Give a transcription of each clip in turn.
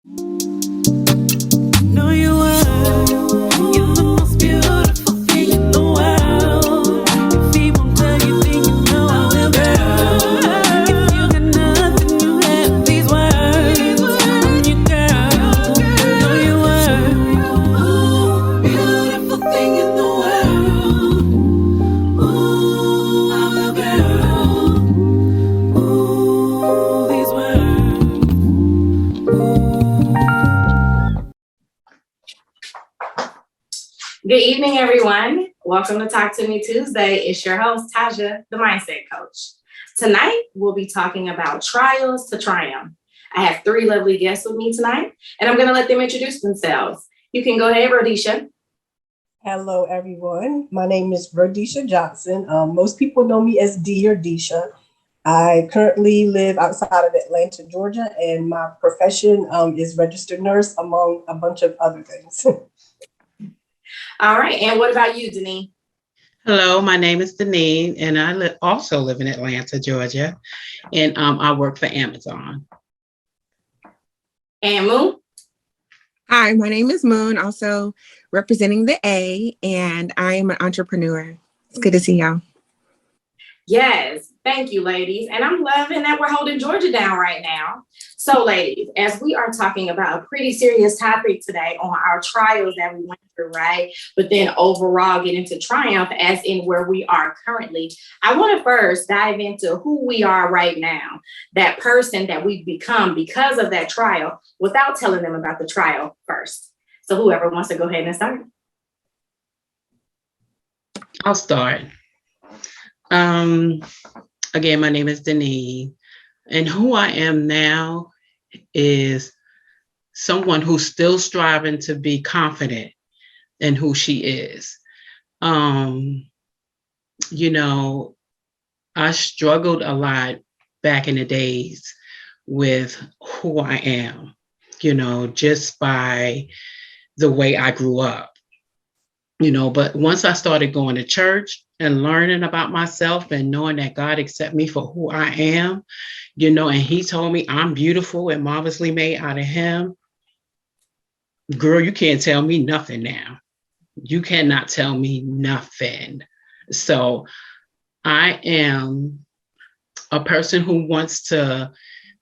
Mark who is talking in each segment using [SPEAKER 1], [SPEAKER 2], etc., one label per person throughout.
[SPEAKER 1] Know you are. You're the most beautiful thing in the world. If he won't tell you, then you know I will, girl. If you got nothing, you have these words from your girl. Know you are. Beautiful thing in the world. Ooh, I'm a girl. Ooh, these words.
[SPEAKER 2] Good evening, everyone. Welcome to Talk to Me Tuesday. It's your host, Tajah, the Mindset Coach. Tonight, we'll be talking about trials to triumph. I have three lovely guests with me tonight, and I'm going to let them introduce themselves. You can go ahead, Rodesha.
[SPEAKER 3] Hello, everyone. My name is Radicia Johnson. Most people know me as D or Disha. I currently live outside of Atlanta, Georgia, and my profession is registered nurse, among a bunch of other things.
[SPEAKER 2] All right, and what about you, Deneen?
[SPEAKER 4] Hello, my name is Deneen, and I also live in Atlanta, Georgia, and I work for Amazon.
[SPEAKER 2] And Moon?
[SPEAKER 5] Hi, my name is Moon, also representing the A, and I am an entrepreneur. It's good to see y'all.
[SPEAKER 2] Yes, thank you, ladies. And I'm loving that we're holding Georgia down right now. So, ladies, as we are talking about a pretty serious topic today on our trials that we went through, right? But then overall get into triumph as in where we are currently. I want to first dive into who we are right now, that person that we've become because of that trial, without telling them about the trial first. So whoever wants to go ahead and start.
[SPEAKER 4] I'll start. Again, my name is Deneen, and who I am now is someone who's still striving to be confident in who she is. You know, I struggled a lot back in the days with who I am, you know, just by the way I grew up. You know, but once I started going to church and learning about myself and knowing that God accepts me for who I am, you know, and he told me I'm beautiful and marvelously made out of him. Girl, you can't tell me nothing now. You cannot tell me nothing. So I am a person who wants to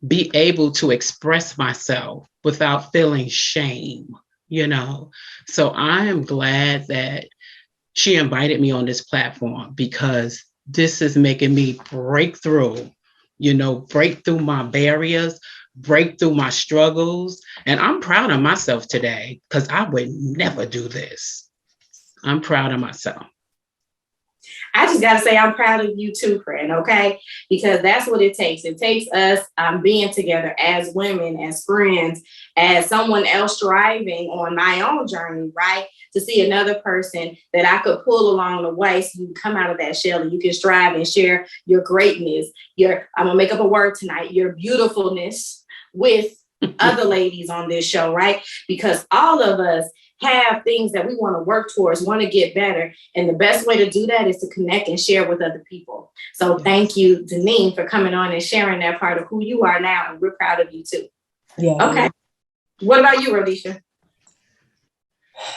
[SPEAKER 4] be able to express myself without feeling shame. You know, so I am glad that she invited me on this platform because this is making me break through my barriers, break through my struggles. And I'm proud of myself today because I would never do this. I'm proud of myself.
[SPEAKER 2] I just got to say, I'm proud of you too, friend, okay? Because that's what it takes. It takes us being together as women, as friends, as someone else striving on my own journey, right? To see another person that I could pull along the way so you can come out of that shell and you can strive and share your greatness, I'm going to make up a word tonight, your beautifulness with other ladies on this show, right? Because all of us have things that we want to work towards, want to get better. And the best way to do that is to connect and share with other people. So thank you, Deneen, for coming on and sharing that part of who you are now. And we're proud of you too.
[SPEAKER 3] Yeah.
[SPEAKER 2] Okay. What about you, Rodesha?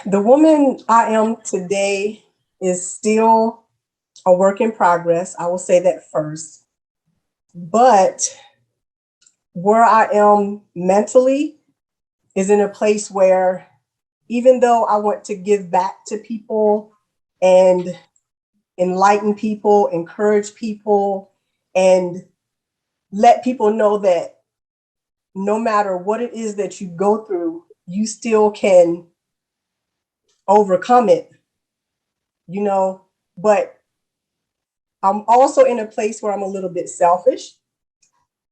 [SPEAKER 3] The woman I am today is still a work in progress. I will say that first. But where I am mentally is in a place where even though I want to give back to people and enlighten people, encourage people, and let people know that no matter what it is that you go through, you still can overcome it, you know, but I'm also in a place where I'm a little bit selfish,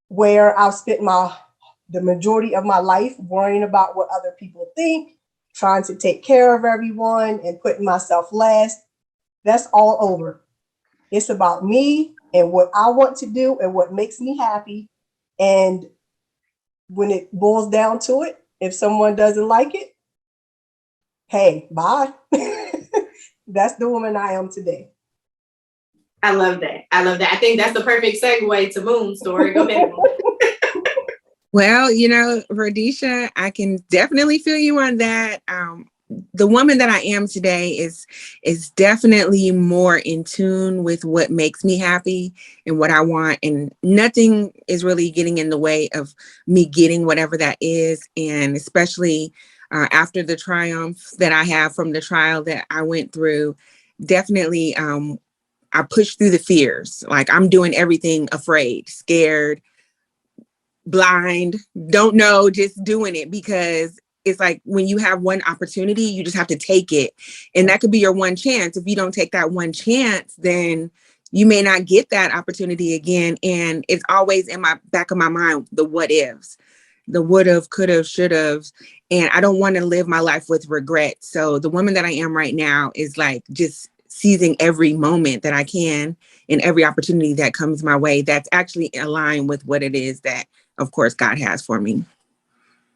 [SPEAKER 3] where I've spent the majority of my life worrying about what other people think, trying to take care of everyone and putting myself last. That's all over. It's about me and what I want to do and what makes me happy. And when it boils down to it, if someone doesn't like it, hey, bye. That's the woman I am today.
[SPEAKER 2] I love that. I think that's the perfect segue to Moon's story. Go ahead, Moon.
[SPEAKER 5] Well, Rodesha, I can definitely feel you on that. The woman that I am today is definitely more in tune with what makes me happy and what I want, and nothing is really getting in the way of me getting whatever that is. And especially after the triumph that I have from the trial that I went through, definitely I pushed through the fears. Like, I'm doing everything afraid, scared, blind, don't know, just doing it, because it's like when you have one opportunity, you just have to take it. And that could be your one chance. If you don't take that one chance, then you may not get that opportunity again. And it's always in my back of my mind, the what ifs, the would have, could have, should have. And I don't want to live my life with regret. So the woman that I am right now is like just seizing every moment that I can and every opportunity that comes my way that's actually aligned with what it is that, of course, God has for me.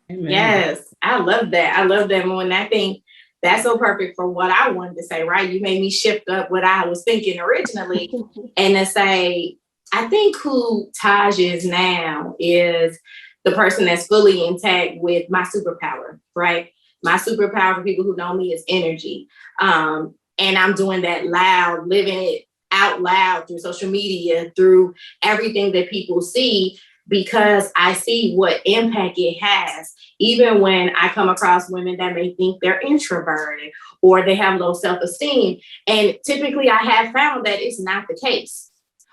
[SPEAKER 4] Amen.
[SPEAKER 2] Yes, I love that. I love that more. And I think that's so perfect for what I wanted to say, right? You made me shift up what I was thinking originally and to say, I think who Tajah is now is the person that's fully intact with my superpower, right? My superpower, for people who know me, is energy. And I'm doing that loud, living it out loud through social media, through everything that people see, because I see what impact it has. Even when I come across women that may think they're introverted or they have low self-esteem. And typically I have found that it's not the case.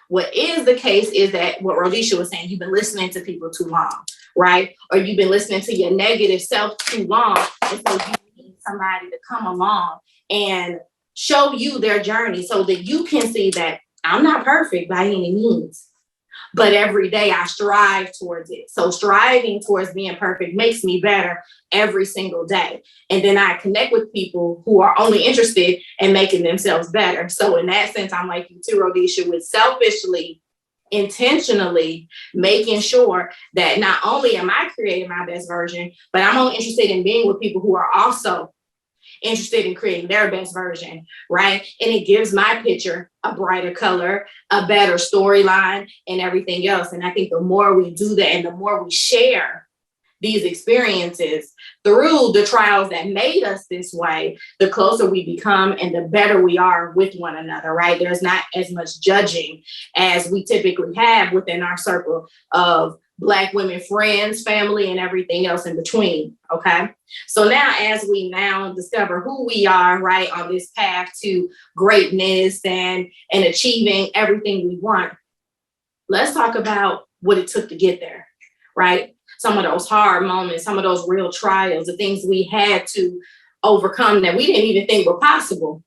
[SPEAKER 2] What is the case is that what Rodesha was saying, you've been listening to people too long, right? Or you've been listening to your negative self too long. And so you need somebody to come along and show you their journey so that you can see that I'm not perfect by any means. But every day I strive towards it. So striving towards being perfect makes me better every single day. And then I connect with people who are only interested in making themselves better. So in that sense, I'm like you too, Rodesha, with selfishly, intentionally making sure that not only am I creating my best version, but I'm only interested in being with people who are also interested in creating their best version, right? And it gives my picture a brighter color, a better storyline, and everything else. And I think the more we do that and the more we share these experiences through the trials that made us this way, the closer we become and the better we are with one another, right? There's not as much judging as we typically have within our circle of Black women, friends, family, and everything else in between, okay? So now as we now discover who we are, right, on this path to greatness and achieving everything we want, let's talk about what it took to get there, right? Some of those hard moments, some of those real trials, the things we had to overcome that we didn't even think were possible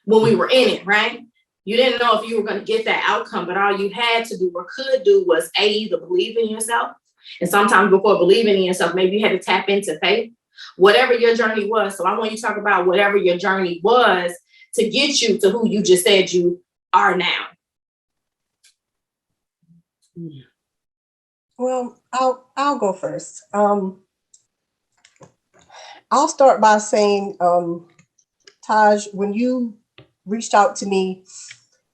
[SPEAKER 2] when we were in it, right? You didn't know if you were going to get that outcome, but all you had to do or could do was either believe in yourself. And sometimes before believing in yourself, maybe you had to tap into faith, whatever your journey was. So I want you to talk about whatever your journey was to get you to who you just said you are now.
[SPEAKER 3] Well, I'll go first. I'll start by saying, Taj, when you reached out to me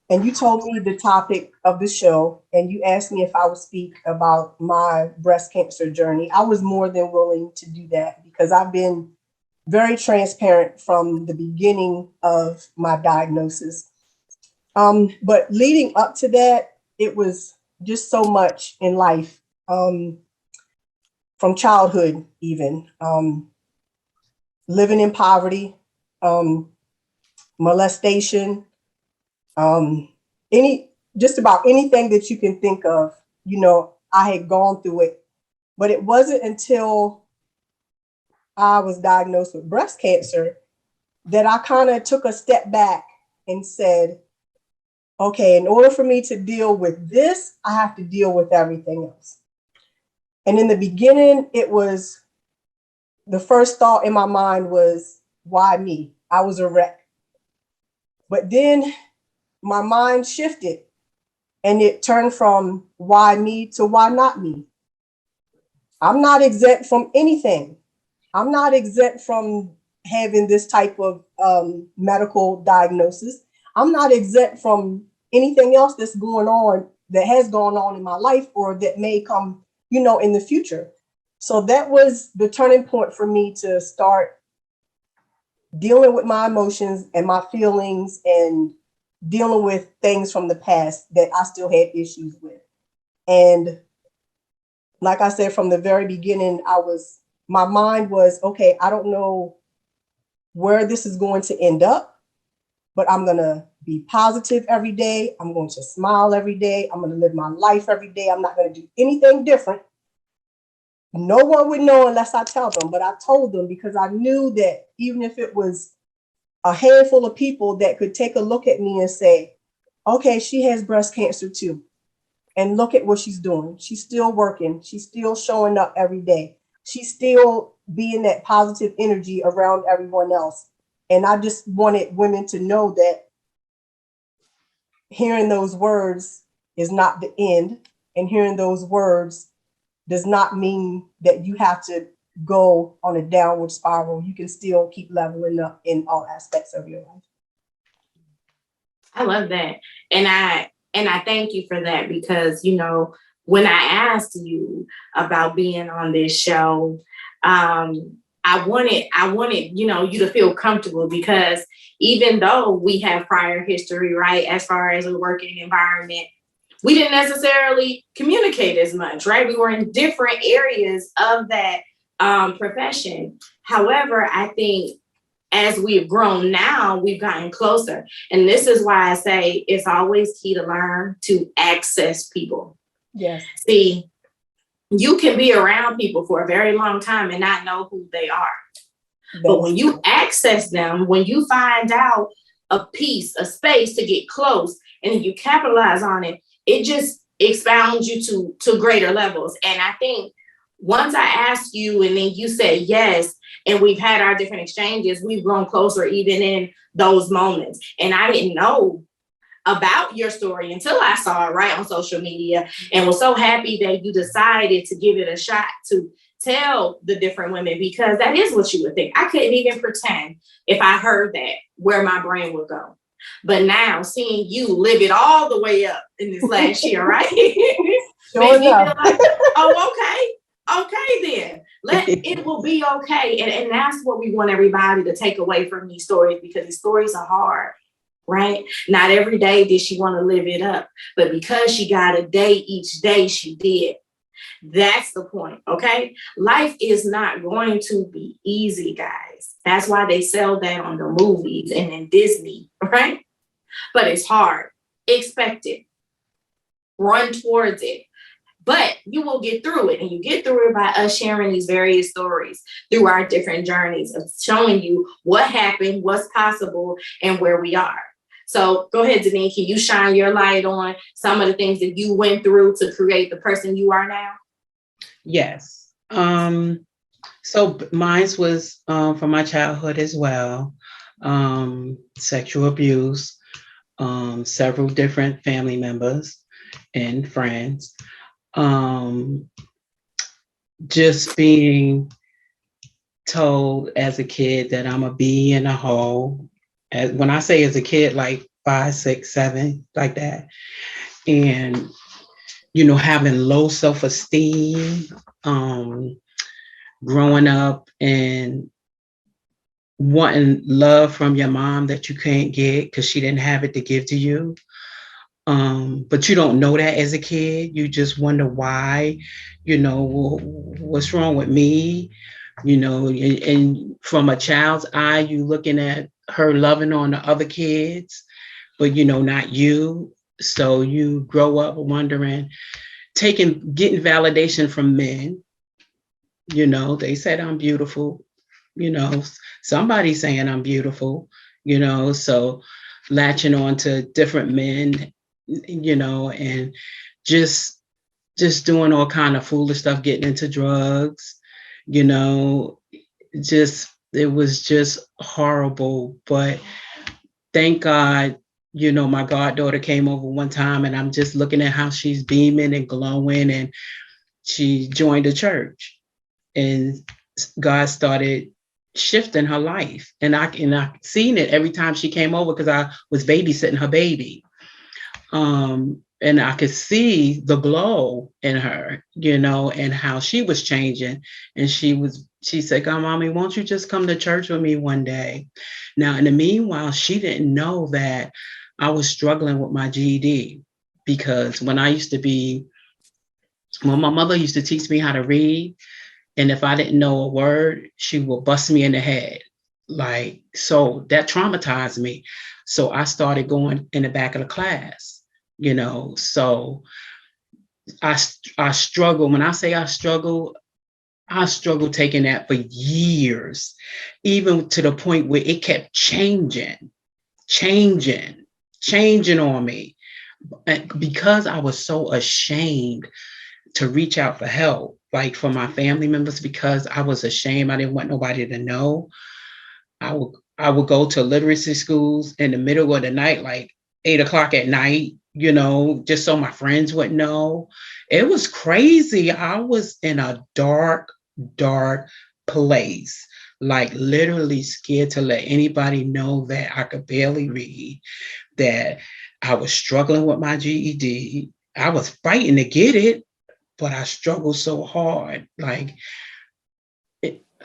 [SPEAKER 3] and you told me the topic of the show and you asked me if I would speak about my breast cancer journey, I was more than willing to do that because I've been very transparent from the beginning of my diagnosis. But leading up to that, it was just so much in life, from childhood even, living in poverty, molestation, just about anything that you can think of, I had gone through it. But it wasn't until I was diagnosed with breast cancer that I kind of took a step back and said, okay, in order for me to deal with this, I have to deal with everything else. And in the beginning, the first thought in my mind was, why me? I was a wreck. But then my mind shifted and it turned from why me to why not me. I'm not exempt from anything. I'm not exempt from having this type of medical diagnosis. I'm not exempt from anything else that's going on, that has gone on in my life or that may come, in the future. So that was the turning point for me to start dealing with my emotions and my feelings and dealing with things from the past that I still had issues with. And like I said, from the very beginning, my mind was, okay, I don't know where this is going to end up, but I'm going to be positive every day. I'm going to smile every day. I'm going to live my life every day. I'm not going to do anything different. No one would know unless I tell them, but I told them because I knew that even if it was a handful of people that could take a look at me and say, okay, she has breast cancer too. And look at what she's doing. She's still working. She's still showing up every day. She's still being that positive energy around everyone else. And I just wanted women to know that hearing those words is not the end. And hearing those words does not mean that you have to go on a downward spiral. You can still keep leveling up in all aspects of your life.
[SPEAKER 2] I love that. And I thank you for that because, you know, when I asked you about being on this show, I wanted, you know, you to feel comfortable because even though we have prior history, right, as far as a working environment, we didn't necessarily communicate as much, right? We were in different areas of that profession. However, I think as we've grown now, we've gotten closer. And this is why I say it's always key to learn to access people.
[SPEAKER 3] Yes.
[SPEAKER 2] See, you can be around people for a very long time and not know who they are. But when you access them, when you find out a piece, a space to get close, and you capitalize on it, it just expounds you to greater levels. And I think once I asked you and then you said yes, and we've had our different exchanges, we've grown closer even in those moments. And I didn't know about your story until I saw it right on social media and was so happy that you decided to give it a shot to tell the different women, because that is what you would think. I couldn't even pretend if I heard that where my brain would go. But now seeing you live it all the way up in this last year, right?
[SPEAKER 3] Sure
[SPEAKER 2] Makes me
[SPEAKER 3] enough.
[SPEAKER 2] feel like, oh, okay then. It will be okay. And that's what we want everybody to take away from these stories, because these stories are hard, right? Not every day did she want to live it up, but because she got a day each day, she did. That's the point, okay? Life is not going to be easy, guys. That's why they sell that on the movies and in Disney, right? But it's hard. Expect it. Run towards it. But you will get through it, and you get through it by us sharing these various stories through our different journeys of showing you what happened, what's possible, and where we are. So go ahead, Deneen, can you shine your light on some of the things that you went through to create the person you are now?
[SPEAKER 4] Yes. So mine was from my childhood as well. Sexual abuse, several different family members and friends. Just being told as a kid that I'm a bee in a hole. When I say as a kid, like 5, 6, 7, like that. And, you know, having low self-esteem, growing up and wanting love from your mom that you can't get because she didn't have it to give to you. But you don't know that as a kid. You just wonder why, you know, what's wrong with me, you know, and from a child's eye, you looking at her loving on the other kids, but, you know, not you. So you grow up wondering, getting validation from men. You know, they said I'm beautiful, you know, somebody saying I'm beautiful, you know, so latching on to different men, you know, and just doing all kind of foolish stuff, getting into drugs, you know, it was just horrible. But thank God, you know, my goddaughter came over one time and I'm just looking at how she's beaming and glowing, and she joined a church and God started shifting her life. And I seen it every time she came over because I was babysitting her baby. And And I could see the glow in her, you know, and how she was changing. And she said, "God, mommy, won't you just come to church with me one day?" Now, in the meanwhile, she didn't know that I was struggling with my GED, because when my mother used to teach me how to read, and if I didn't know a word, she would bust me in the head. Like, so that traumatized me. So I started going in the back of the class, you know. So I struggle. When I say I struggle taking that for years, even to the point where it kept changing on me. And because I was so ashamed to reach out for help, like for my family members, because I was ashamed. I didn't want nobody to know. I would go to literacy schools in the middle of the night, like 8 o'clock at night, you know, just so my friends would know. It was crazy. I was in a dark, dark place, like literally scared to let anybody know that I could barely read, that I was struggling with my GED. I was fighting to get it, but I struggled so hard. Like,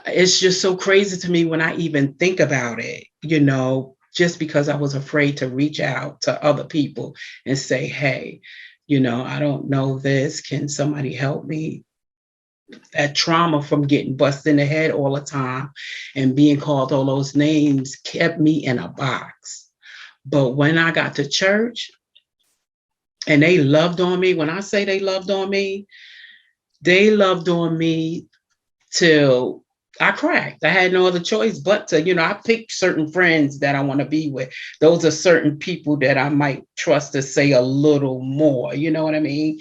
[SPEAKER 4] it's just so crazy to me when I even think about it, you know, just because I was afraid to reach out to other people and say, "Hey, you know, I don't know this. Can somebody help me?" That trauma from getting busted in the head all the time and being called all those names kept me in a box. But when I got to church and they loved on me, when I say they loved on me till I cracked. I had no other choice but to, you know, I picked certain friends that I want to be with. Those are certain people that I might trust to say a little more, you know what I mean?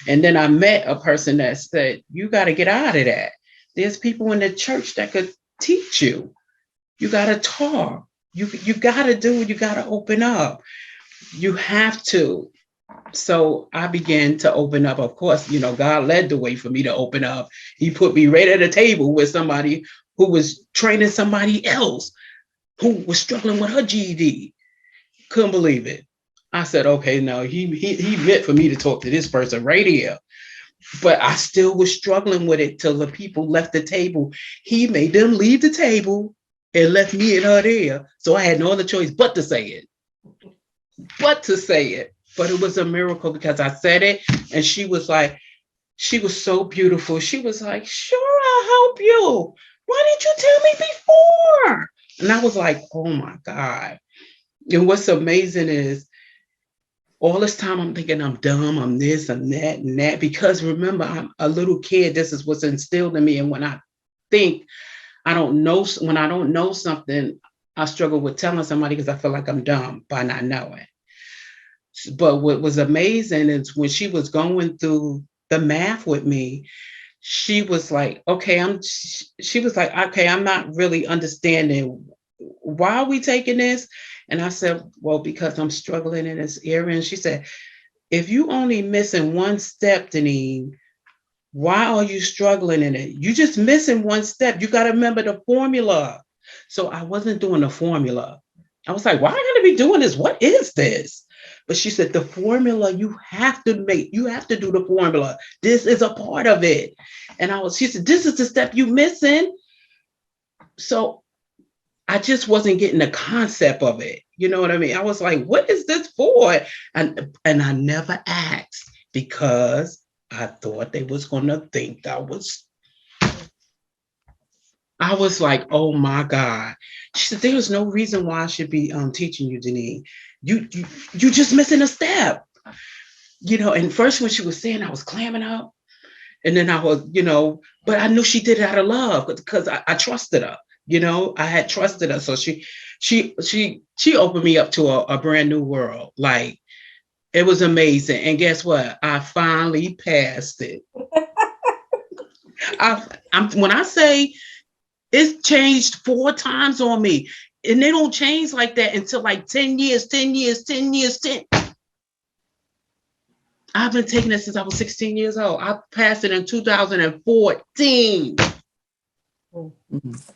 [SPEAKER 4] And then I met a person that said, "You got to get out of that. There's people in the church that could teach you. You got to talk. You got to do it. You got to open up. You have to." So I began to open up. Of course, you know, God led the way for me to open up. He put me right at a table with somebody who was training somebody else who was struggling with her GED. Couldn't believe it. I said, "Okay, no, he meant for me to talk to this person right here." But I still was struggling with it till the people left the table. He made them leave the table and left me and her there. So I had no other choice but to say it. But it was a miracle because I said it, and she was so beautiful. She was like, "Sure, I'll help you. Why didn't you tell me before?" And I was like, "Oh my God." And what's amazing is all this time I'm thinking I'm dumb, I'm this, I'm that, and that. Because remember, I'm a little kid. This is what's instilled in me. And when I think when I don't know something, I struggle with telling somebody because I feel like I'm dumb by not knowing. But what was amazing is when she was going through the math with me, she was like, "Okay, I'm not really understanding. Why are we taking this?" And I said, "Well, because I'm struggling in this area." And she said, "If you only missing one step, Deneen, why are you struggling in it? You just missing one step. You got to remember the formula." So I wasn't doing the formula. I was like, "Why am I going to be doing this? What is this?" But she said, "The formula you have to do the formula. This is a part of it." And she said, "This is the step you missing." So I just wasn't getting the concept of it. You know what I mean? I was like, "What is this for?" And I never asked because I thought they was going to think I was like, "Oh my God." She said, "There's no reason why I should be teaching you, Deneen. You just missing a step." You know, and first when she was saying, I was clamming up. And then I was, you know, but I knew she did it out of love because I trusted her. You know, I had trusted her. So she opened me up to a brand new world. Like, it was amazing. And guess what? I finally passed it. When I say it's changed 4 times on me, and they don't change like that until like 10 years. I've been taking it since I was 16 years old. I passed it in 2014.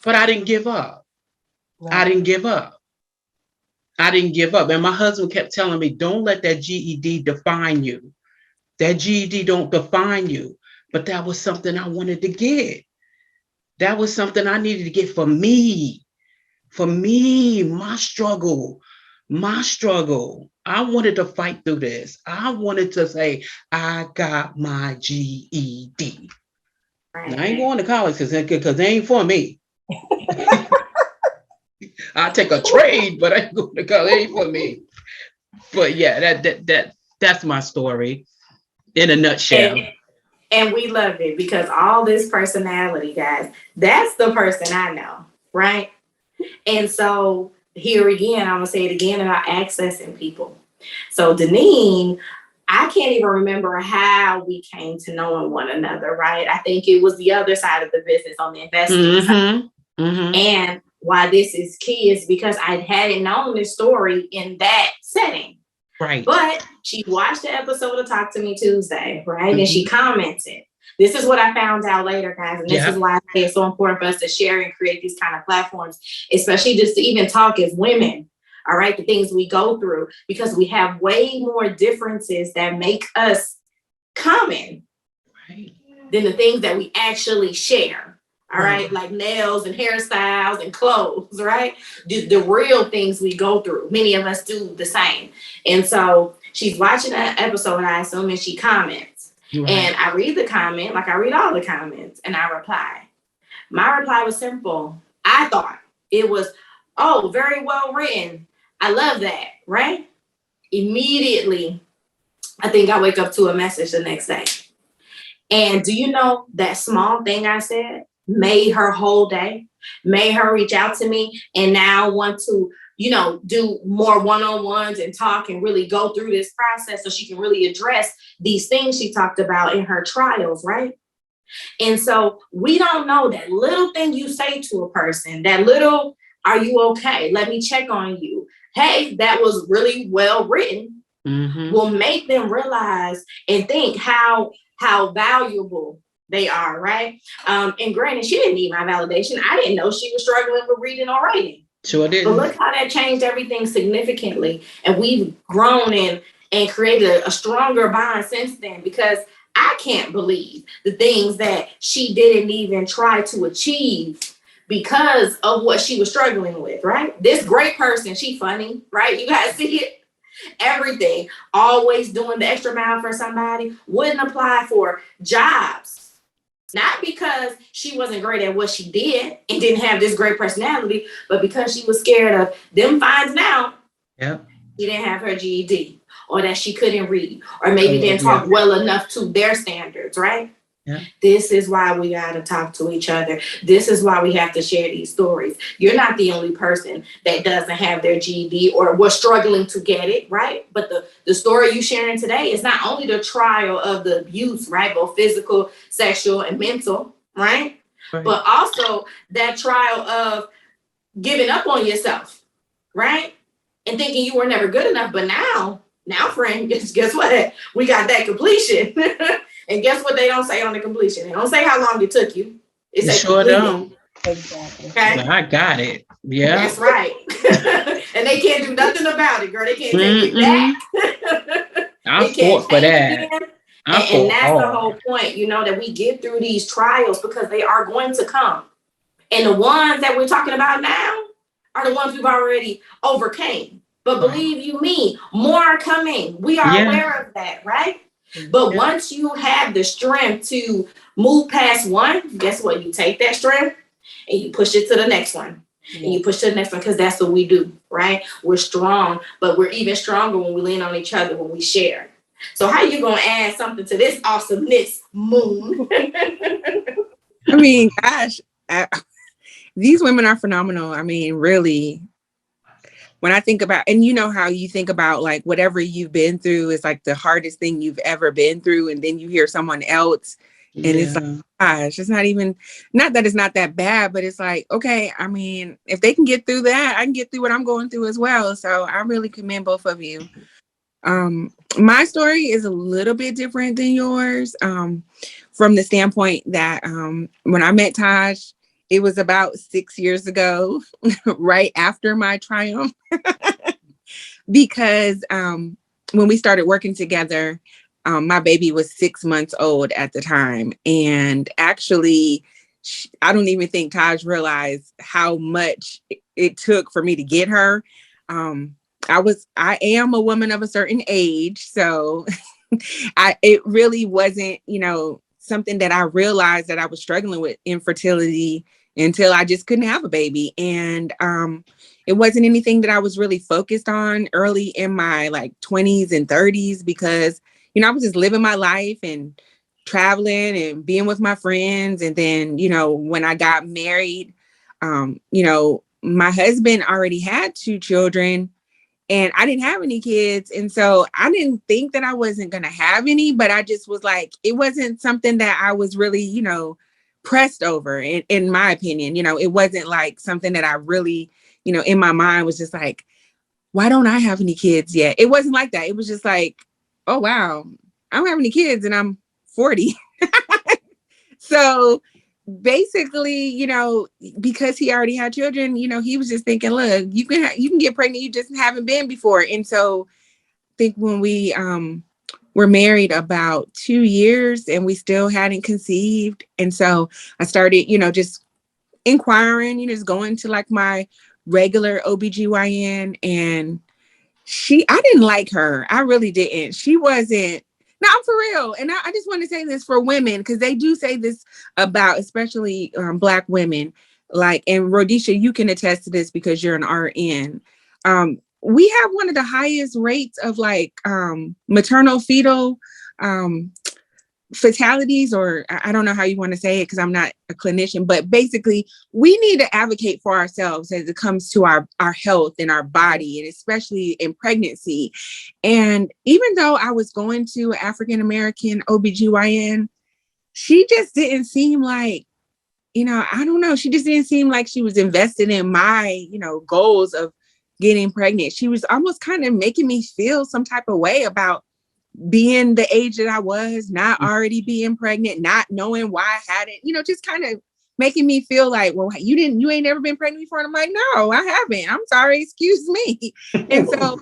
[SPEAKER 4] But I didn't give up. Right. I didn't give up. I didn't give up. And my husband kept telling me, don't let that GED define you. That GED don't define you. But that was something I wanted to get. That was something I needed to get for me. For me, my struggle. I wanted to fight through this. I wanted to say, I got my GED.
[SPEAKER 2] Right.
[SPEAKER 4] I ain't going to college because they ain't for me. I'll take a trade, but I ain't going to college. It ain't for me. But yeah, that's my story in a nutshell.
[SPEAKER 2] And we love it because all this personality, guys, that's the person I know, right? And so here again, I'm gonna say it again about accessing people. So Deneen, I can't even remember how we came to knowing one another, right? I think it was the other side of the business on the investing side. And why this is key is because I hadn't known this story in that setting.
[SPEAKER 4] Right.
[SPEAKER 2] But she watched the episode of Talk to Me Tuesday, right? And she commented. This is what I found out later, guys. And this is why I say it's so important for us to share and create these kind of platforms, especially just to even talk as women, all right? The things we go through, because we have way more differences that make us common than the things that we actually share. All right, like nails and hairstyles and clothes, right? The real things we go through. Many of us do the same. And so she's watching that episode, I assume, and she comments. Right. And I read the comment, like I read all the comments, and I reply. My reply was simple. I thought it was, oh, very well written. I love that, right? Immediately, I think I wake up to a message the next day. And do you know that small thing I said made her whole day, made her reach out to me and now want to, do more one-on-ones and talk and really go through this process so she can really address these things she talked about in her trials, right? And so we don't know that little thing you say to a person, that little, are you okay? Let me check on you. Hey, that was really well written, will make them realize and think how valuable they are, right? And granted, she didn't need my validation. I didn't know she was struggling with reading or writing.
[SPEAKER 4] Sure did.
[SPEAKER 2] But look how that changed everything significantly. And we've grown and created a stronger bond since then, because I can't believe the things that she didn't even try to achieve because of what she was struggling with, right? This great person, she funny, right? You guys see it? Everything, always doing the extra mile for somebody, wouldn't apply for jobs. Not because she wasn't great at what she did and didn't have this great personality, but because she was scared of them finding out she didn't have her GED, or that she couldn't read, or maybe didn't talk well enough to their standards, right? Yeah. This is why we got to talk to each other. This is why we have to share these stories. You're not the only person that doesn't have their GED or was struggling to get it, right? But the story you sharing today is not only the trial of the abuse, right? Both physical, sexual, and mental, right? But also that trial of giving up on yourself, right? And thinking you were never good enough. But now, friend, guess what? We got that completion. And guess what they don't say on the completion? They don't say how long it took you.
[SPEAKER 4] It sure don't.
[SPEAKER 3] Exactly.
[SPEAKER 2] Okay.
[SPEAKER 4] I got it. Yeah.
[SPEAKER 2] That's right. And they can't do nothing about it, girl. They can't take it back.
[SPEAKER 4] I fought for that.
[SPEAKER 2] And that's the whole point, that we get through these trials because they are going to come. And the ones that we're talking about now are the ones we've already overcame. But believe you me, more are coming. We are aware of that, right? But once you have the strength to move past one, guess what? You take that strength and you push it to the next one. And you push to the next one, because that's what we do, right? We're strong, but we're even stronger when we lean on each other, when we share. So how you going to add something to this awesomeness, Moon?
[SPEAKER 5] I mean, gosh, these women are phenomenal. I mean, really. When I think about, and you know how you think about like whatever you've been through is like the hardest thing you've ever been through. And then you hear someone else and it's like, gosh, it's not even, not that it's not that bad, but it's like, okay, I mean, if they can get through that, I can get through what I'm going through as well. So I really commend both of you. My story is a little bit different than yours, from the standpoint that when I met Taj, it was about 6 years ago, right after my triumph. because when we started working together, my baby was 6 months old at the time. And actually, I don't even think Taj realized how much it took for me to get her. I am a woman of a certain age. So it really wasn't, something that I realized that I was struggling with infertility until I just couldn't have a baby. And it wasn't anything that I was really focused on early in my like 20s and 30s because, I was just living my life and traveling and being with my friends. And then, when I got married, my husband already had 2 children and I didn't have any kids. And so I didn't think that I wasn't going to have any, but I just was like, it wasn't something that I was really, pressed over in my opinion. It wasn't like something that I really, in my mind was just like, why don't I have any kids yet? It wasn't like that. It was just like, oh, wow, I don't have any kids and I'm 40. So basically, because he already had children, he was just thinking, look, you can get pregnant. You just haven't been before. And so I think when we were married about 2 years and we still hadn't conceived. And so I started, just inquiring, just going to like my regular OBGYN, and I didn't like her. I really didn't. She wasn't. No, I'm for real. And I just want to say this for women, because they do say this about, especially Black women. Like, and Rodesha, you can attest to this because you're an RN. We have one of the highest rates of like maternal fetal fatalities, or I don't know how you want to say it because I'm not a clinician, but basically we need to advocate for ourselves as it comes to our health and our body, and especially in pregnancy. And even though I was going to African-American OBGYN, she just didn't seem like, I don't know, she just didn't seem like she was invested in my, goals of getting pregnant. She was almost kind of making me feel some type of way about being the age that I was, not already being pregnant, not knowing why I hadn't, just kind of making me feel like, well, you ain't never been pregnant before. And I'm like, no, I haven't. I'm sorry. Excuse me. And so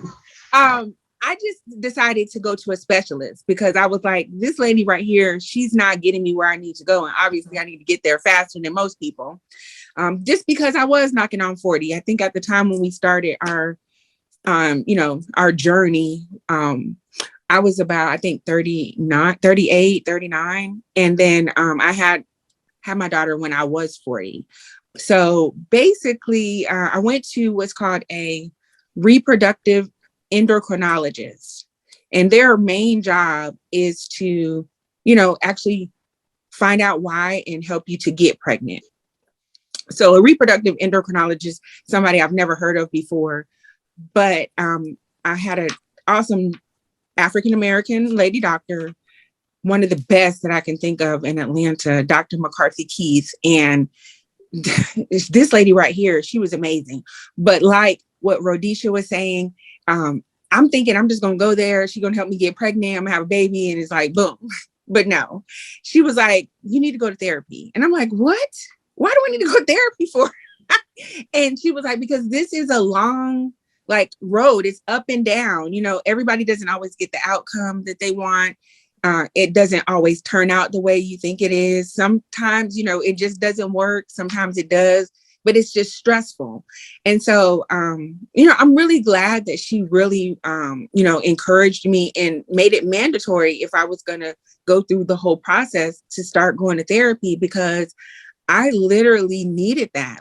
[SPEAKER 5] I just decided to go to a specialist because I was like, this lady right here, she's not getting me where I need to go. And obviously I need to get there faster than most people. Just because I was knocking on 40. I think at the time when we started our journey, I was about, I think 39, 38, 39. And then I had my daughter when I was 40. So basically, I went to what's called a reproductive endocrinologist. And their main job is to, actually find out why and help you to get pregnant. So a reproductive endocrinologist, somebody I've never heard of before, but I had an awesome African-American lady doctor, one of the best that I can think of in Atlanta, Dr. McCarthy Keith. And this lady right here, she was amazing. But like what Rodesha was saying, I'm thinking I'm just going to go there. She's going to help me get pregnant. I'm going to have a baby. And it's like, boom. But no, she was like, you need to go to therapy. And I'm like, what? Why do I need to go to therapy for? And she was like, because this is a long road. It's up and down. Everybody doesn't always get the outcome that they want. It doesn't always turn out the way you think it is. Sometimes, it just doesn't work. Sometimes it does, but it's just stressful. And so, I'm really glad that she really, encouraged me and made it mandatory if I was going to go through the whole process to start going to therapy, because I literally needed that.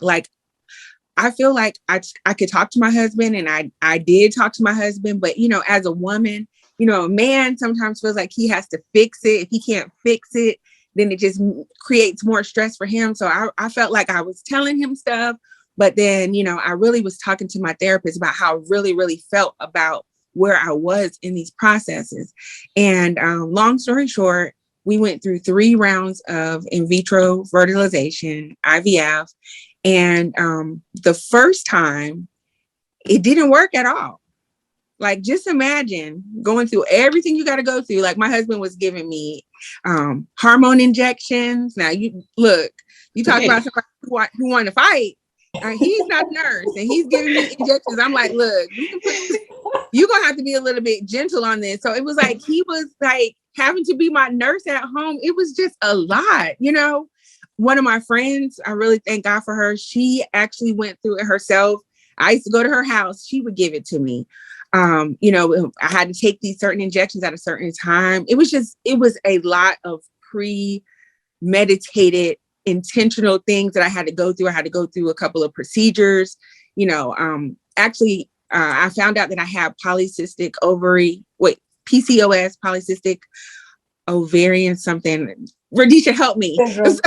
[SPEAKER 5] I feel like I could talk to my husband, and I did talk to my husband, but, as a woman, a man sometimes feels like he has to fix it. If he can't fix it, then it just creates more stress for him. So I felt like I was telling him stuff, but then, I really was talking to my therapist about how I really, really felt about where I was in these processes. And long story short, we went through 3 rounds of in vitro fertilization, IVF. And the first time, it didn't work at all. Just imagine going through everything you got to go through. My husband was giving me hormone injections. Now, you talk about somebody who want to fight. He's not a nurse, and he's giving me injections. I'm like, look, you're gonna have to be a little bit gentle on this. So it was like he was like having to be my nurse at home. It was just a lot, you know. One of my friends, I really thank God for her. She actually went through it herself. I used to go to her house. She would give it to me. You know, I had to take these certain injections at a certain time. It was a lot of premeditated, intentional things that I had to go through. I had to go through a couple of procedures. You know, I found out that I had PCOS, polycystic ovarian something. Radicia, help me.
[SPEAKER 3] Syndrome.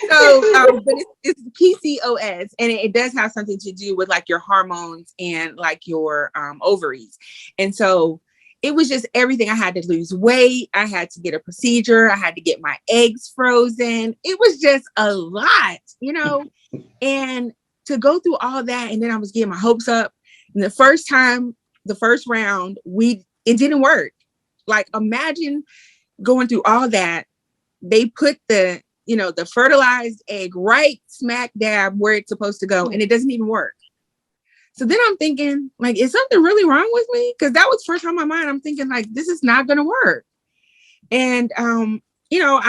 [SPEAKER 5] But it's PCOS, and it does have something to do with like your hormones and like your ovaries. And so it was just everything. I had to lose weight. I had to get a procedure. I had to get my eggs frozen. It was just a lot, you know, and to go through all that. And then I was getting my hopes up. And the first round, it didn't work. Like, imagine going through all that. They put the fertilized egg right smack dab where it's supposed to go, and it doesn't even work. So then I'm thinking, like, is something really wrong with me? Because that was first on my mind. I'm thinking, like, this is not going to work. And, you know,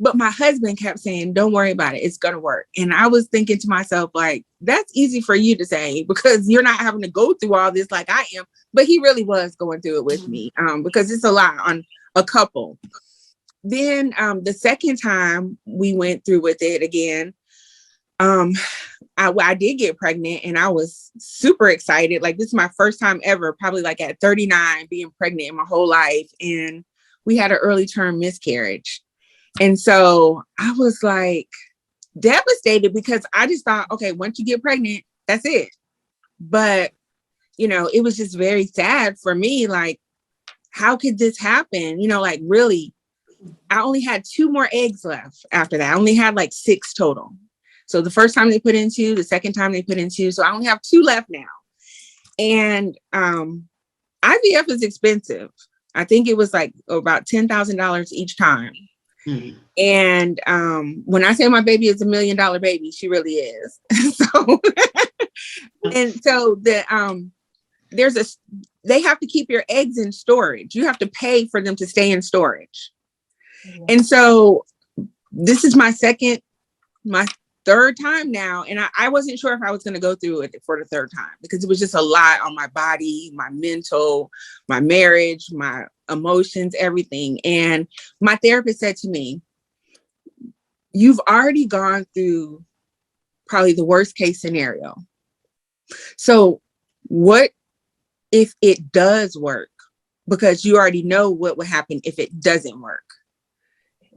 [SPEAKER 5] but my husband kept saying, don't worry about it. It's going to work. And I was thinking to myself, like, that's easy for you to say because you're not having to go through all this like I am. But he really was going through it with me because it's a lot on a couple. Then the second time we went through with it again, I did get pregnant, and I was super excited. Like, this is my first time ever, probably like at 39, being pregnant in my whole life. And we had an early term miscarriage. And so I was like devastated because I just thought, okay, once you get pregnant, that's it. But, you know, it was just very sad for me. Like, how could this happen? You know, like, really, I only had 2 more eggs left after that. I only had like 6 total. So the first time they put in 2, the second time they put in 2. So I only have 2 left now. And IVF is expensive. I think it was like about $10,000 each time. Mm-hmm. And when I say my baby is $1 million baby, she really is. So, and so they have to keep your eggs in storage. You have to pay for them to stay in storage. Mm-hmm. And so this is my third time now. And I wasn't sure if I was going to go through it for the third time because it was just a lot on my body, my mental, my marriage, my emotions, everything. And my therapist said to me, you've already gone through probably the worst case scenario. So what if it does work? Because you already know what would happen if it doesn't work.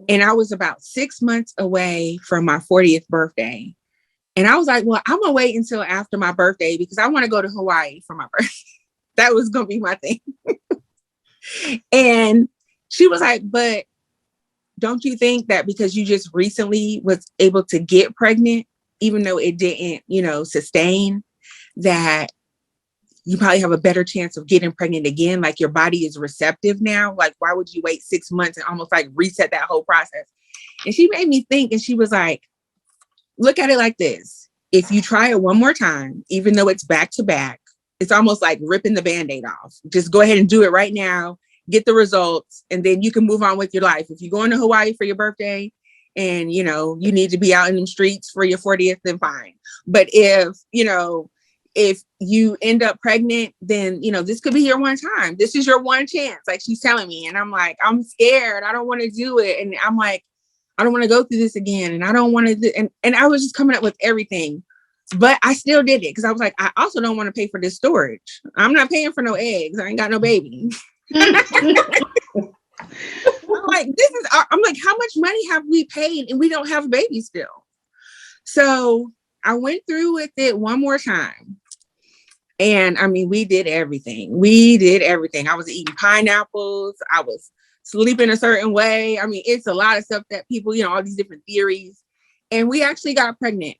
[SPEAKER 5] And I was about 6 months away from my 40th birthday. And I was like, well, I'm gonna wait until after my birthday because I want to go to Hawaii for my birthday. That was gonna be my thing. And she was like, but don't you think that because you just recently was able to get pregnant, even though it didn't, you know, sustain, that you probably have a better chance of getting pregnant again? Like, your body is receptive now. Like, why would you wait 6 months and almost like reset that whole process? And she made me think, and she was like, look at it like this. If you try it one more time, even though it's back to back, it's almost like ripping the Band-Aid off. Just go ahead and do it right now, get the results, and then you can move on with your life. If you're going to Hawaii for your birthday and, you know, you need to be out in the streets for your 40th, then fine. But if you end up pregnant, then, you know, this could be your one time. This is your one chance. Like, she's telling me. And I'm like, I'm scared. I don't want to do it. And I'm like, I don't want to go through this again. And I don't want to do, and I was just coming up with everything, but I still did it. Because I was like, I also don't want to pay for this storage. I'm not paying for no eggs. I ain't got no baby. I'm like, I'm like, how much money have we paid and we don't have a baby still? So I went through with it one more time. And I mean, we did everything. I was eating pineapples. I was sleeping a certain way. I mean, it's a lot of stuff that people, you know, all these different theories. And we actually got pregnant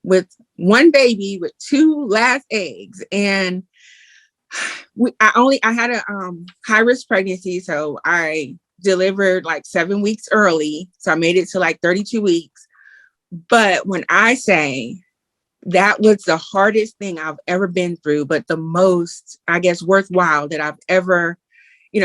[SPEAKER 5] with one baby with 2 last eggs. And I had a high risk pregnancy. So I delivered like 7 weeks early. So I made it to like 32 weeks. But when I say that was the hardest thing I've ever been through, but the most, I guess, worthwhile that I've ever,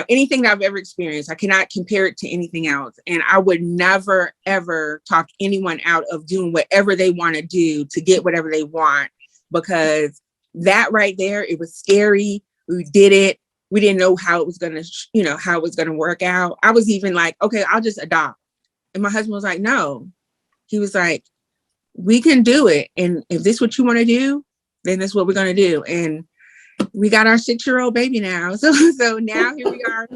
[SPEAKER 5] anything that I've ever experienced, I cannot compare it to anything else. And I would never, ever talk anyone out of doing whatever they want to do to get whatever they want, because that right there, it was scary. We did it. We didn't know how it was going to, how it was going to work out. I was even like, okay, I'll just adopt. And my husband was like, no. He was like, we can do it. And if this is what you want to do, then that's what we're going to do. And we got our 6-year-old baby now. So now here we are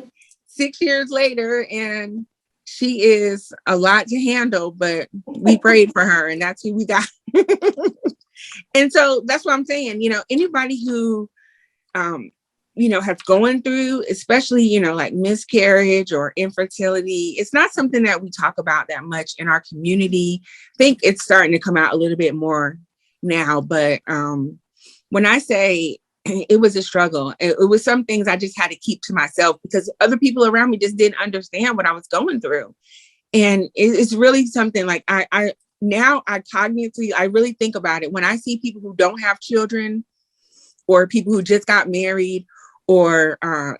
[SPEAKER 5] 6 years later, and she is a lot to handle, but we prayed for her, and that's who we got. And so that's what I'm saying. Anybody who, have gone through, especially, like miscarriage or infertility, it's not something that we talk about that much in our community. I think it's starting to come out a little bit more now, but when I say it was a struggle, it was some things I just had to keep to myself because other people around me just didn't understand what I was going through. And it's really something like I cognitively, I really think about it. When I see people who don't have children or people who just got married, or I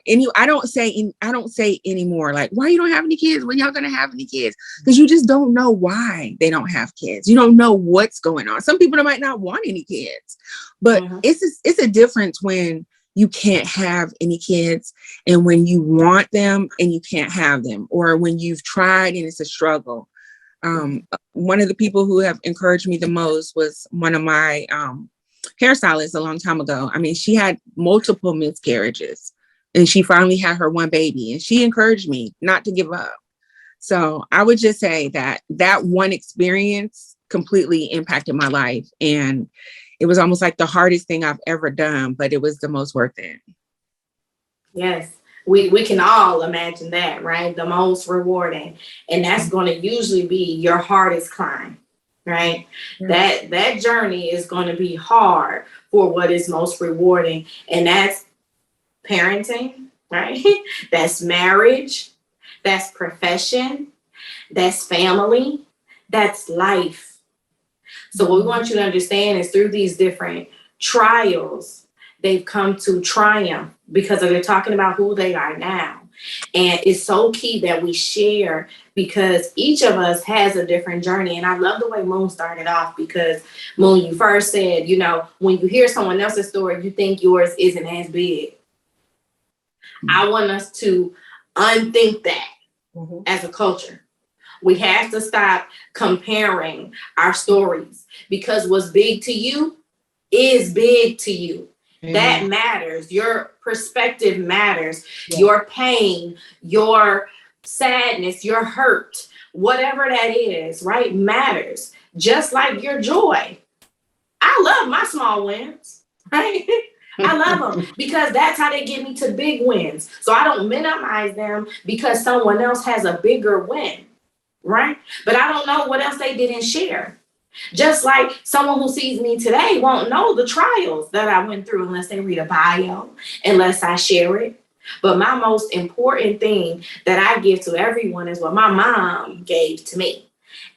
[SPEAKER 5] don't say anymore like, why you don't have any kids? When y'all gonna have any kids? Because you just don't know why they don't have kids. You don't know what's going on. Some people might not want any kids, but it's a difference when you can't have any kids and when you want them and you can't have them, or when you've tried and it's a struggle. One of the people who have encouraged me the most was one of my hairstylist a long time ago. I mean, she had multiple miscarriages and she finally had her one baby, and she encouraged me not to give up. So I would just say that one experience completely impacted my life, and it was almost like the hardest thing I've ever done, but it was the most worth it.
[SPEAKER 2] Yes. We can all imagine that, right? The most rewarding. And that's going to usually be your hardest climb. Right? Yeah. That journey is going to be hard for what is most rewarding. And that's parenting, right? That's marriage. That's profession. That's family. That's life. So what we want you to understand is through these different trials, they've come to triumph because they're talking about who they are now. And it's so key that we share, because each of us has a different journey. And I love the way Moon started off, because Moon, you first said, when you hear someone else's story, you think yours isn't as big. I want us to unthink that as a culture. We have to stop comparing our stories, because what's big to you is big to you. That matters. Your perspective matters. Yeah. Your pain, your sadness, your hurt, whatever that is, right, matters. Just like your joy. I love my small wins, right? I love them because that's how they get me to big wins. So I don't minimize them because someone else has a bigger win, right? But I don't know what else they didn't share. Just like someone who sees me today won't know the trials that I went through unless they read a bio, unless I share it. But my most important thing that I give to everyone is what my mom gave to me.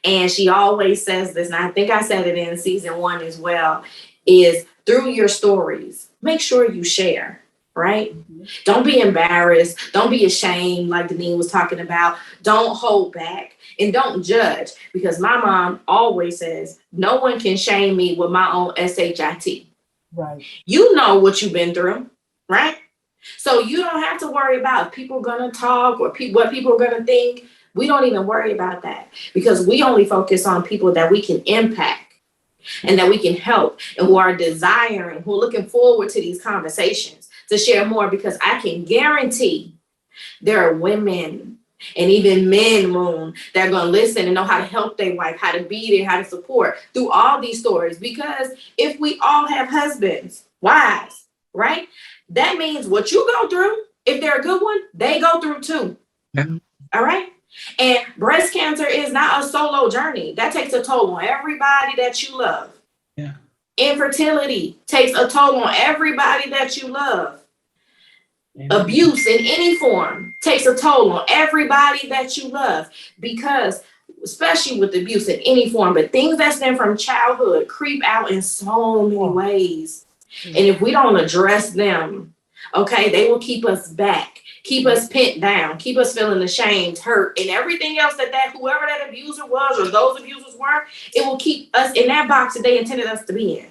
[SPEAKER 2] And she always says this, and I think I said it in season 1 as well, is through your stories, make sure you share, right? Don't be embarrassed. Don't be ashamed, like Deneen was talking about. Don't hold back. And don't judge, because my mom always says, no one can shame me with my own SHIT.
[SPEAKER 3] Right.
[SPEAKER 2] You know what you've been through, right? So you don't have to worry about if people are going to talk or what people are going to think. We don't even worry about that, because we only focus on people that we can impact and that we can help, and who are desiring, who are looking forward to these conversations to share more, because I can guarantee there are women and even men, Moon, that are going to listen and know how to help their wife, how to be there, how to support through all these stories. Because if we all have husbands, wives, right? That means what you go through, if they're a good one, they go through too. Yeah. All right? And breast cancer is not a solo journey. That takes a toll on everybody that you love. Yeah. Infertility takes a toll on everybody that you love. Abuse in any form takes a toll on everybody that you love, because especially with abuse in any form, but things that stem from childhood creep out in so many ways. And if we don't address them, okay, they will keep us back, keep us pent down, keep us feeling ashamed, hurt, and everything else that whoever that abuser was or those abusers were, it will keep us in that box that they intended us to be in.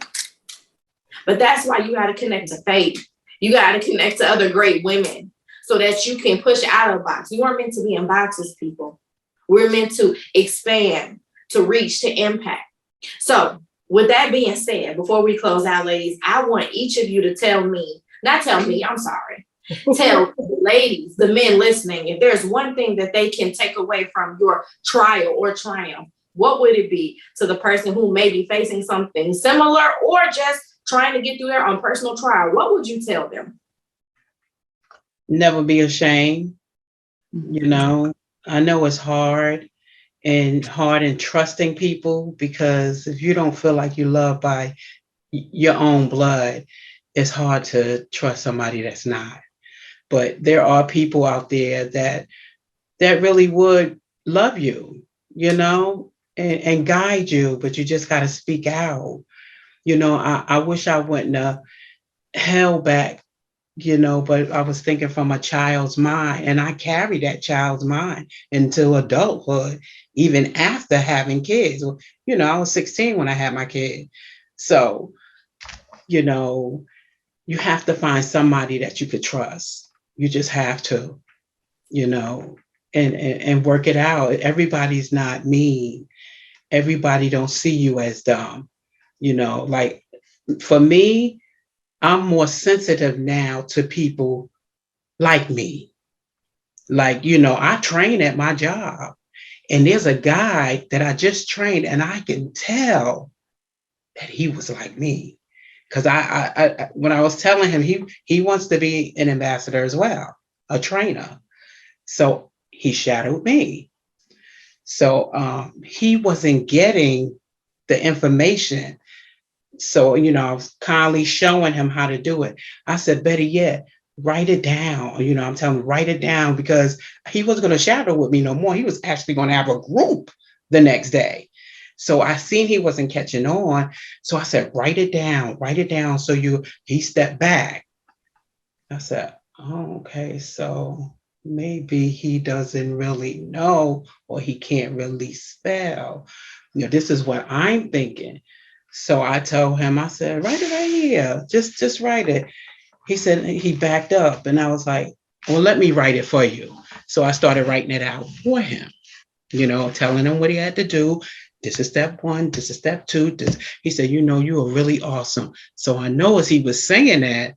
[SPEAKER 2] But that's why you got to connect to faith. You got to connect to other great women so that you can push out of a box. You weren't meant to be in boxes, people. We're meant to expand, to reach, to impact. So with that being said, before we close out, ladies, I want each of you to tell ladies, the men listening, if there's one thing that they can take away from your trial or triumph, what would it be to the person who may be facing something similar or just trying to get through their own personal trial? What would you tell them?
[SPEAKER 4] Never be ashamed. You know, I know it's hard in trusting people, because if you don't feel like you're loved by your own blood, it's hard to trust somebody that's not. But there are people out there that really would love you, you know, and guide you, but you just got to speak out. You know, I wish I wouldn't have held back, you know, but I was thinking from a child's mind, and I carried that child's mind into adulthood, even after having kids. You know, I was 16 when I had my kid. So, you know, you have to find somebody that you could trust. You just have to, you know, and work it out. Everybody's not mean. Everybody don't see you as dumb. You know, like for me, I'm more sensitive now to people like me. Like, you know, I train at my job, and there's a guy that I just trained, and I can tell that he was like me. Because I when I was telling him, he wants to be an ambassador as well, a trainer. So he shadowed me. So he wasn't getting the information. So, you know, I was kindly showing him how to do it. I said, better yet, write it down. You know, I'm telling him, write it down, because he wasn't going to shadow with me no more. He was actually going to have a group the next day. So I seen he wasn't catching on. So I said, write it down. So he stepped back. I said, oh, okay. So maybe he doesn't really know, or he can't really spell. You know, this is what I'm thinking. So I told him, I said, write it right here. Just write it. He said, he backed up, and I was like, well, let me write it for you. So I started writing it out for him, you know, telling him what he had to do. This is step one. This is step two. He said, you know, you are really awesome. So I know as he was saying that,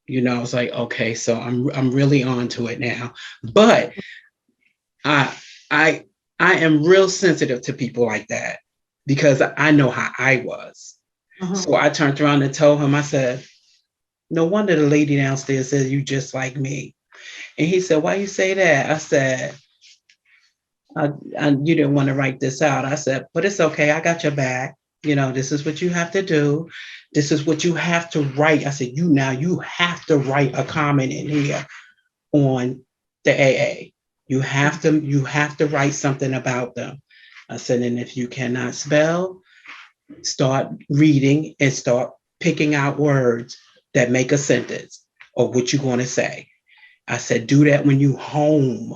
[SPEAKER 4] you know, I was like, okay, so I'm really on to it now. But I am real sensitive to people like that, because I know how I was. So I turned around and told him, I said, no wonder the lady downstairs says you just like me. And he said, why you say that? I said, you didn't want to write this out. I said, but it's okay. I got your back. You know, this is what you have to do. This is what you have to write. I said, you have to write a comment in here on the AA. You have to write something about them. I said, and if you cannot spell, start reading and start picking out words that make a sentence or what you're going to say. I said, do that when you home.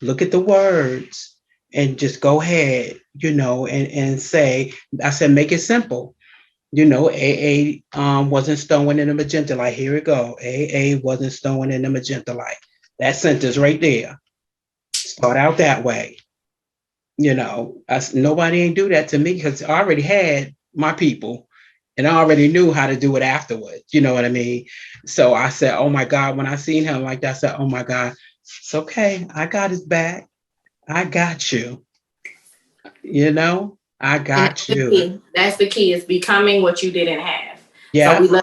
[SPEAKER 4] Look at the words and just go ahead, you know, and say, I said, make it simple. You know, AA wasn't stowing in the magenta light. Here we go. AA wasn't stowing in the magenta light. That sentence right there. Start out that way. You know, nobody ain't do that to me, because I already had my people and I already knew how to do it afterwards. You know what I mean? So I said, oh my God, when I seen him like that, I said, oh my God, it's okay. I got his back. I got you. You know, I got you.
[SPEAKER 2] That's the key, is becoming what you didn't have.
[SPEAKER 4] Yeah.
[SPEAKER 2] So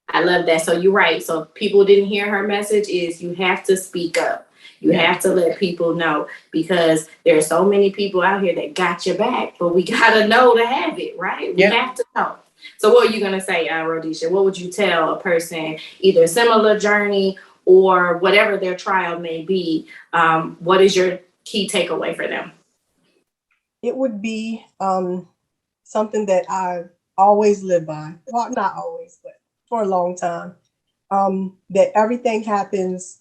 [SPEAKER 2] I love that. So you're right. So if people didn't hear her message, is you have to speak up. You have to let people know, because there are so many people out here that got your back, but we got to know to have it, right? We have to know. So what are you going to say, Rodesha? What would you tell a person, either a similar journey or whatever their trial may be? What is your key takeaway for them?
[SPEAKER 3] it would be something that I always live by. Well, not always, but for a long time. That everything happens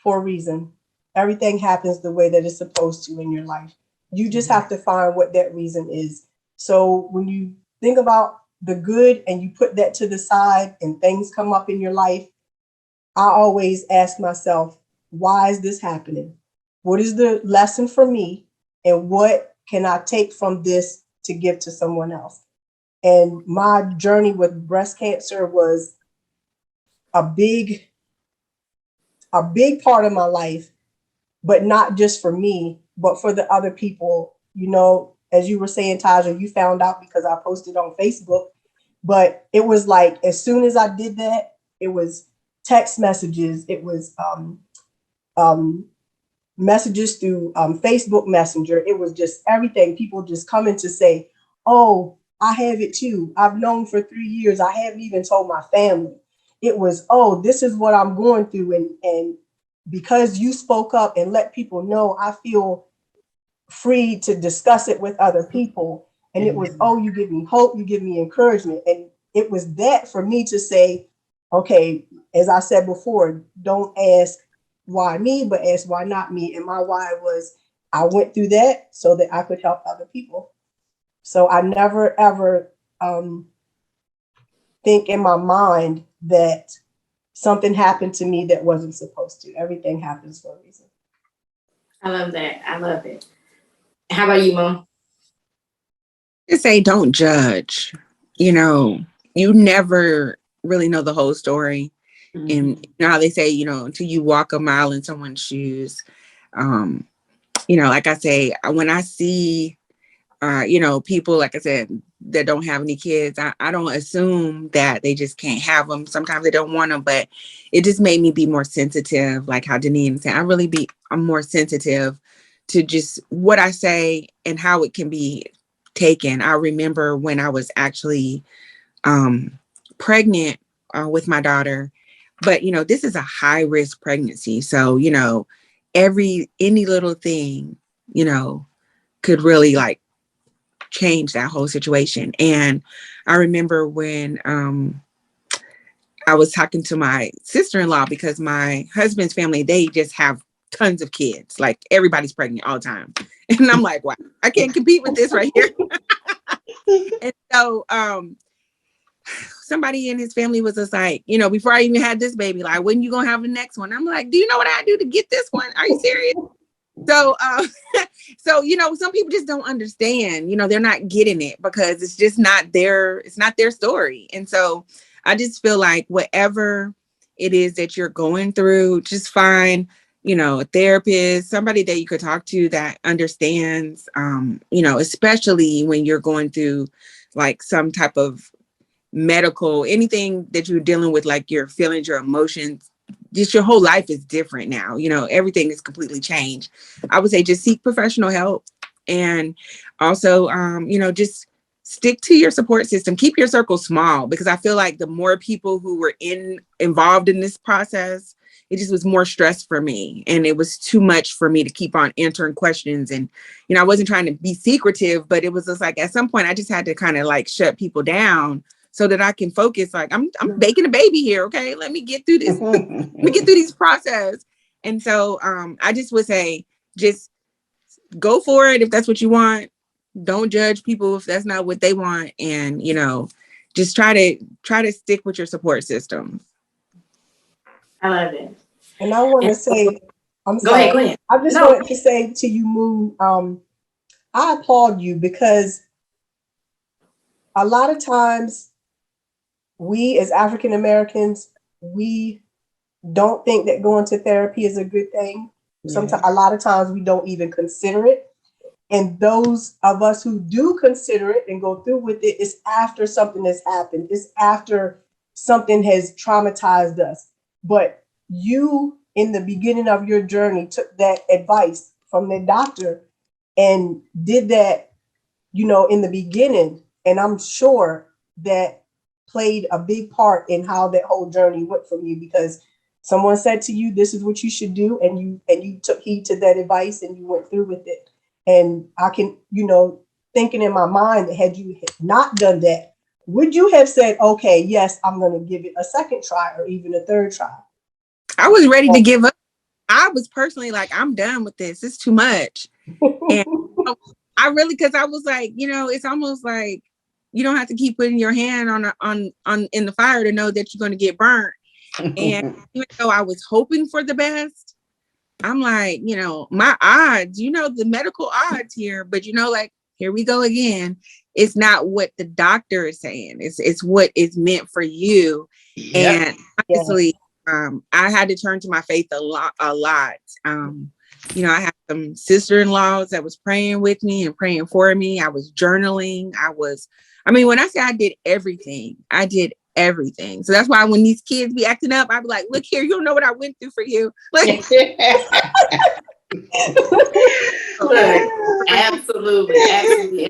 [SPEAKER 3] for a reason. Everything happens the way that it's supposed to in your life. You just have to find what that reason is. So when you think about the good and you put that to the side and things come up in your life, I always ask myself, why is this happening? What is the lesson for me? And what can I take from this to give to someone else? And my journey with breast cancer was a big part of my life, but not just for me, but for the other people. You know, as you were saying, Tajah, you found out because I posted on Facebook, but it was like, as soon as I did that, it was text messages, it was um, messages through Facebook Messenger. It was just everything. People just coming to say, oh, I have it too. I've known for 3 years. I haven't even told my family. It was, oh, this is what I'm going through. And because you spoke up and let people know, I feel free to discuss it with other people. And it was, oh, you give me hope, you give me encouragement. And it was that for me to say, okay, as I said before, don't ask why me, but ask why not me. And my why was, I went through that so that I could help other people. So I never ever think in my mind that something happened to me that wasn't supposed to. Everything happens for a reason.
[SPEAKER 2] I love that. I love it. How about you, Mom?
[SPEAKER 5] Just say don't judge. You know, you never really know the whole story. And you know how they say, you know, until you walk a mile in someone's shoes. You know, like I say, when I see you know, people, like I said, that don't have any kids, I don't assume that they just can't have them. Sometimes they don't want them, but it just made me be more sensitive, like how Deneen said. I'm more sensitive to just what I say and how it can be taken. I remember when I was actually pregnant with my daughter, but you know, this is a high risk pregnancy. So, you know, any little thing, you know, could really like change that whole situation. And I remember when I was talking to my sister-in-law, because my husband's family, they just have tons of kids, like everybody's pregnant all the time. And I'm like, wow, I can't compete with this right here. And so somebody in his family was just like, you know, before I even had this baby, like, when you gonna have the next one? I'm like, do you know what I do to get this one? Are you serious? So, so, you know, some people just don't understand, you know, they're not getting it because it's just it's not their story. And so I just feel like whatever it is that you're going through, just find, you know, a therapist, somebody that you could talk to that understands, you know, especially when you're going through like some type of medical, anything that you're dealing with, like your feelings, your emotions, just your whole life is different now. You know, everything is completely changed. I would say just seek professional help. And also, you know, just stick to your support system. Keep your circle small, because I feel like the more people who were involved in this process, it just was more stress for me. And it was too much for me to keep on answering questions. And, you know, I wasn't trying to be secretive, but it was just like, at some point I just had to kind of like shut people down so that I can focus. Like, I'm baking a baby here. Okay. Let me get through this. Let me get through this process. And so I just would say, just go for it if that's what you want. Don't judge people if that's not what they want. And, you know, just try to stick with your support system.
[SPEAKER 2] I love it.
[SPEAKER 3] And I want to say, I'm
[SPEAKER 2] Go
[SPEAKER 3] sorry.
[SPEAKER 2] ahead, go ahead.
[SPEAKER 3] I just
[SPEAKER 2] No.
[SPEAKER 3] wanted to say to you, Moon, I applaud you, because a lot of times we as African Americans, we don't think that going to therapy is a good thing. Sometimes, a lot of times we don't even consider it. And those of us who do consider it and go through with it, it's after something has happened. It's after something has traumatized us. But you, in the beginning of your journey, took that advice from the doctor and did that, you know, in the beginning. And I'm sure that played a big part in how that whole journey went for you, because someone said to you, this is what you should do. And you took heed to that advice and you went through with it. And I can, thinking in my mind that had you not done that, would you have said, okay, yes, I'm going to give it a second try or even a third try?
[SPEAKER 5] I was ready to give up. I was personally like, I'm done with this. It's too much. And I really, because I was like, it's almost like you don't have to keep putting your hand on in the fire to know that you're going to get burnt. And even though I was hoping for the best, I'm like, my odds, the medical odds here, but like, here we go again. It's not what the doctor is saying. It's what is meant for you.
[SPEAKER 6] Yep.
[SPEAKER 5] And obviously, I had to turn to my faith a lot. I had some sister-in-laws that was praying with me and praying for me. I was journaling. When I say I did everything, I did everything. So that's why when these kids be acting up, I be like, look here, you don't know what I went through for you. Like,
[SPEAKER 2] Look, absolutely.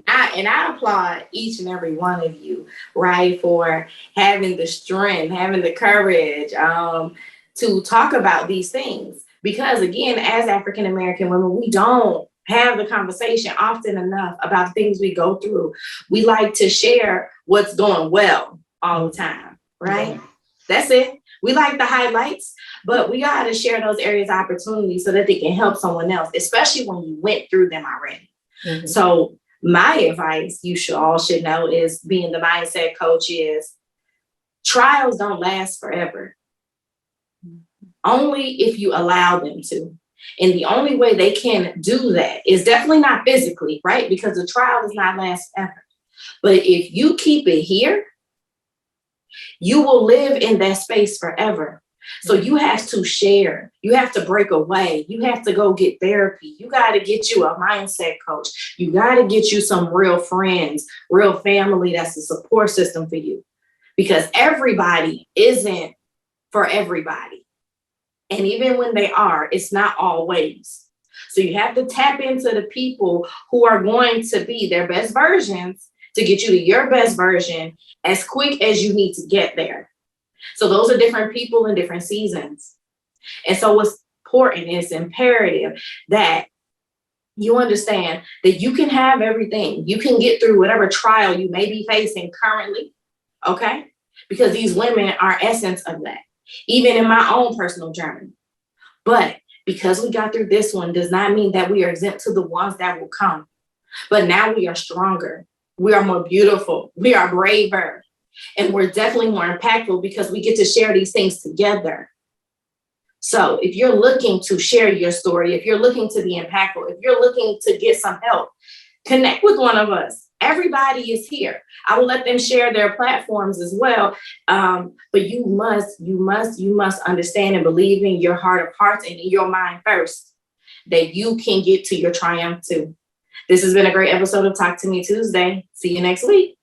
[SPEAKER 2] And I applaud each and every one of you, right, for having the strength, having the courage to talk about these things. Because again, as African American women, we don't have the conversation often enough about the things we go through. We like to share what's going well all the time, right? That's it. We like the highlights, but we got to share those areas of opportunity so that they can help someone else, especially when you went through them already. Mm-hmm. So my advice, you all should know, is being the mindset coach, is trials don't last forever. Only if you allow them to. And the only way they can do that is definitely not physically, right? Because the trial does not last forever. But if you keep it here, you will live in that space forever. So you have to share. You have to break away. You have to go get therapy. You got to get you a mindset coach. You got to get you some real friends, real family that's a support system for you. Because everybody isn't for everybody. And even when they are, it's not always. So you have to tap into the people who are going to be their best versions to get you to your best version as quick as you need to get there. So those are different people in different seasons. And so what's important is imperative that you understand that you can have everything. You can get through whatever trial you may be facing currently, okay? Because these women are essence of that, even in my own personal journey. But because we got through this one does not mean that we are exempt to the ones that will come. But now we are stronger. We are more beautiful. We are braver. And we're definitely more impactful because we get to share these things together. So if you're looking to share your story, if you're looking to be impactful, if you're looking to get some help, connect with one of us. Everybody is here. I will let them share their platforms as well. But you must understand and believe in your heart of hearts and in your mind first that you can get to your triumph too. This has been a great episode of Talk to Me Tuesday. See you next week.